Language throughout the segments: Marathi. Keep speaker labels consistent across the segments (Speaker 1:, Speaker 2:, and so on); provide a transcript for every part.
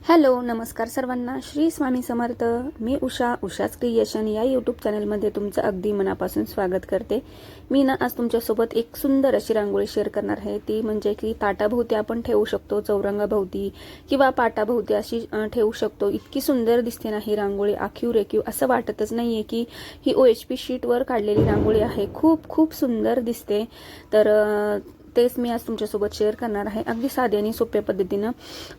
Speaker 1: हॅलो नमस्कार सर्वांना, श्री स्वामी समर्थ। मी उषाच क्रिएशन या यूट्यूब चॅनलमध्ये तुमचं अगदी मनापासून स्वागत करते। मी आज तुमच्यासोबत एक सुंदर अशी रांगोळी शेअर करणार आहे। ती म्हणजे की ताटाभोवती आपण ठेवू शकतो, चौरंगाभोवती किंवा पाटाभोवती अशी ठेवू शकतो। इतकी सुंदर दिसते ना ही रांगोळी, आखीव रेखीव असं वाटतच नाहीये की ही OHP शीटवर काढलेली रांगोळी आहे। खूप खूप सुंदर दिसते। तर तेच मी आज तुमच्यासोबत शेअर करणार आहे, अगदी साध्या आणि सोप्या पद्धतीनं।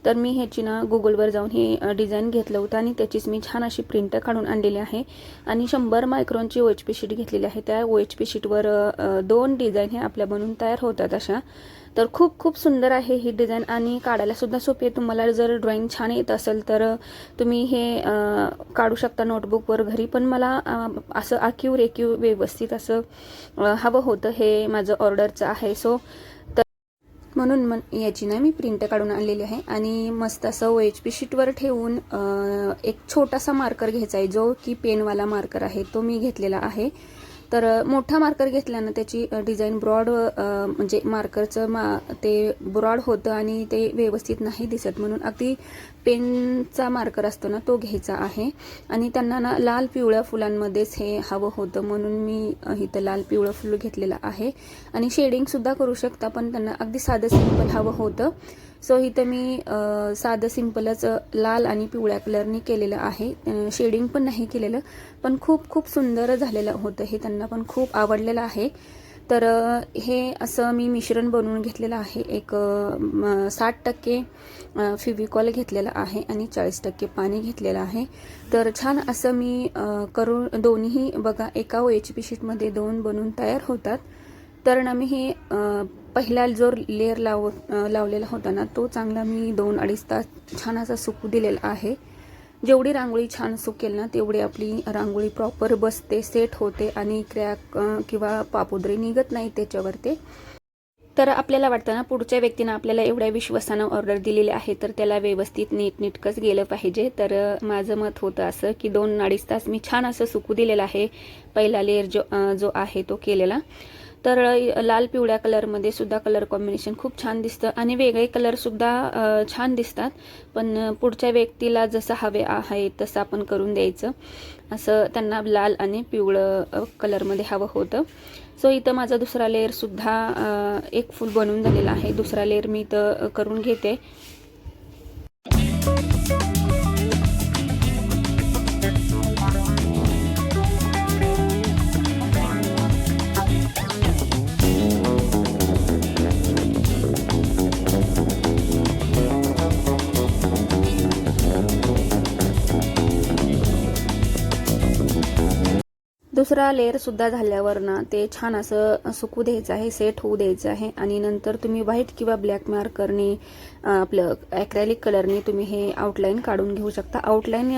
Speaker 1: तर मी ह्याची ना गुगलवर जाऊन हे डिझाईन घेतलं होतं आणि त्याचीच मी छान अशी प्रिंट काढून आणलेली आहे आणि 100 मायक्रॉनची OHP शीट घेतलेली आहे। त्या OHP शीटवर 2 डिझाईन हे आपल्या बनून तयार होतात अशा। तर खूप खूप सुंदर आहे ही डिझाईन आणि काढायला सुद्धा सोपी आहे। तुम्हाला जर ड्रॉइंग छान येत असेल तर तुम्ही हे काढू शकता नोटबुकवर घरी। पण मला असं आखीव रेखीव व्यवस्थित असं हवं होतं, हे माझं ऑर्डरचं आहे। सो म्हणून याची ना मी प्रिंट काढून आणलेली आहे आणि मस्त असं OHP शीटवर ठेवून एक छोटासा मार्कर घ्यायचा आहे, जो की पेनवाला मार्कर आहे तो मी घेतलेला आहे। तर मोठा मार्कर घेतल्यानं त्याची डिझाईन ब्रॉड म्हणजे मार्करचं ते ब्रॉड होतं आणि ते व्यवस्थित नाही दिसत, म्हणून अगदी पेनचा मार्कर असतो ना तो घ्यायचा आहे। आणि त्यांना ना लाल पिवळ्या फुलांमध्येच हे हवं होतं, म्हणून मी इथं लाल पिवळं फुल घेतलेलं आहे। आणि शेडिंग सुद्धा करू शकता, पण त्यांना अगदी साधं सिंपल हवं होतं। सो इथं मी साधं सिंपलच लाल आणि पिवळ्या कलरनी केलेलं आहे, शेडिंग पण नाही केलेलं, पण खूप खूप सुंदर झालेलं होतं हे, त्यांना पण खूप आवडलेलं आहे। तर हे असं मी मिश्रण बनवून घेतलेलं आहे। एक 60% फेविकॉल घेतलेला आहे आणि 40% पाणी घेतलेलं आहे। तर छान असं मी करून दोन्ही बघा एका OHP शीटमध्ये 2 बनवून तयार होतात। तर ना मी हे पहिला जो लेअर लावलेला होता ना तो चांगला मी 2-2.5 तास छान असा सुकू दिलेला आहे। जेवढी रांगोळी छान सुकेल ना तेवढी आपली रांगोळी प्रॉपर बसते, सेट होते आणि क्रॅक किंवा पापुद्रे निघत नाही त्याच्यावर ते। तर आपल्याला वाटतं ना पुढच्या व्यक्तीनं आपल्याला एवढ्या विश्वासानं ऑर्डर दिलेली आहे तर त्याला व्यवस्थित नीटनेटकंच गेलं पाहिजे। तर माझं मत होतं असं की 2-2.5 तास मी छान असं सुकू दिलेलं आहे पहिला लेअर जो आहे तो केलेला। तर लाल पिवळ्या कलरमध्ये सुद्धा कलर कॉम्बिनेशन खूप छान दिसतं आणि वेगळे कलर सुद्धा छान दिसतात, पण पुढच्या व्यक्तीला जसं हवे आहे तसं आपण करून द्यायचं। असं त्यांना लाल आणि पिवळं कलरमध्ये हवं होतं। सो इथं माझा दुसरा लेअर सुद्धा एक फुल बनवून झालेला आहे। दुसरा लेअर मी इथं करून घेते। दुसरा लेअर सुद्धा झाल्यावर ना ते छान असं सुकू द्यायचं आहे, सेट होऊ द्यायचं आहे। आणि नंतर तुम्ही व्हाईट किंवा ब्लॅक मार्करने आपलं ॲक्रेलिक कलरने तुम्ही हे आउटलाईन काढून घेऊ शकता। आउटलाईन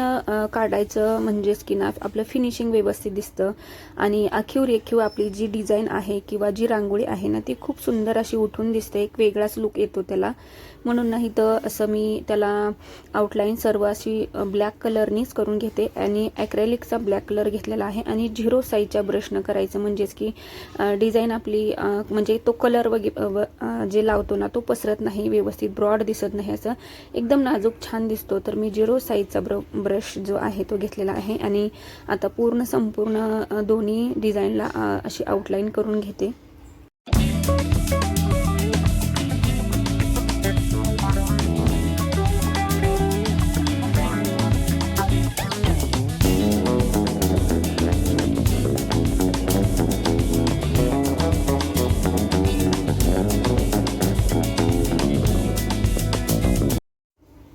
Speaker 1: काढायचं म्हणजेच की ना आपलं फिनिशिंग व्यवस्थित दिसतं आणि आखीव रेखीव आपली जी डिझाईन आहे किंवा जी रांगोळी आहे ना ती खूप सुंदर अशी उठून दिसते, एक वेगळाच लुक येतो त्याला। म्हणून नाही तर असं मी त्याला आउटलाईन सर्व अशी ब्लॅक कलरनीच करून घेते आणि ॲक्रेलिकचा ब्लॅक कलर घेतलेला आहे आणि 0 साईजच्या ब्रशनं करायचं, म्हणजेच की डिझाईन आपली म्हणजे तो कलर जे लावतो ना तो पसरत नाही, व्यवस्थित ब्रॉड दिसत नाही, असं एकदम नाजूक छान दिसतो। तर मी 0 साईजचा ब्रश जो आहे तो घेतलेला आहे आणि आता संपूर्ण दोन्ही डिझाईनला अशी आउटलाईन करून घेते।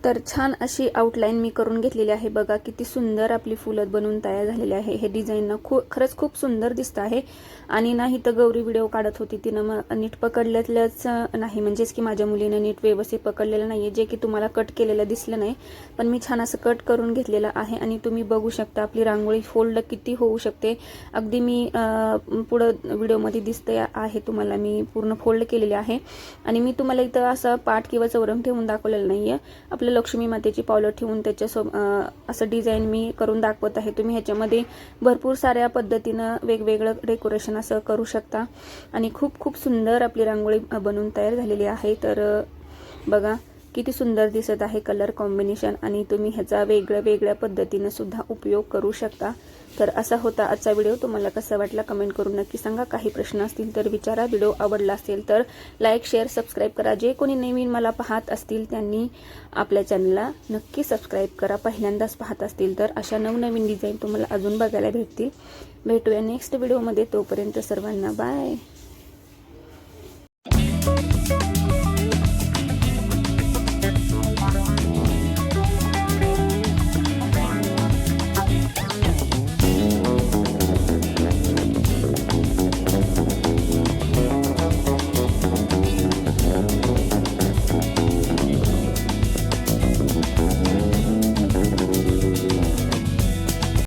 Speaker 1: तर छान अशी आउटलाईन मी करून घेतलेली आहे। बघा किती सुंदर आपली फुलं बनवून तयार झालेली आहे। हे डिझाईन ना खरंच खूप सुंदर दिसतं आहे। आणि नाही तर गौरी व्हिडिओ काढत होती तिनं नीट पकडलेलंच नाही, म्हणजेच की माझ्या मुलीनं नीट व्यवस्थित पकडलेलं नाही, जे की तुम्हाला कट केलेलं दिसलं नाही, पण मी छान असं कट करून घेतलेलं आहे। आणि तुम्ही बघू शकता आपली रांगोळी फोल्ड किती होऊ शकते, अगदी मी पुढं व्हिडिओमध्ये दिसते आहे तुम्हाला, मी पूर्ण फोल्ड केलेली आहे। आणि मी तुम्हाला इथं असं पाट किंवा चौरंग ठेवून दाखवलेलं नाहीये, आपलं लक्ष्मी मातेची पावलं ठेवून त्याच्यासोबत असं डिझाईन मी करून दाखवत आहे। तुम्ही ह्याच्यामध्ये भरपूर साऱ्या पद्धतीनं वेगवेगळं डेकोरेशन असं करू शकता आणि खूप खूप सुंदर आपली रांगोळी बनवून तयार झालेली आहे। तर बघा किती सुंदर दिसत आहे कलर कॉम्बिनेशन आणि तुम्ही ह्याचा वेगळ्या पद्धतीने सुद्धा उपयोग करू शकता। तर असा होता आजचा व्हिडिओ। तुम्हाला कसा वाटला कमेंट करून नक्की सांगा। काही प्रश्न असतील तर विचारा। व्हिडिओ आवडला असेल तर लाईक शेअर सबस्क्राईब करा। जे कोणी नवीन मला पाहत असतील त्यांनी आपल्या चॅनलला नक्की सबस्क्राईब करा। पहिल्यांदाच पाहत असतील तर अशा नवनवीन डिझाईन तुम्हाला अजून बघायला भेटतील। भेटूया नेक्स्ट व्हिडिओमध्ये, तोपर्यंत सर्वांना बाय।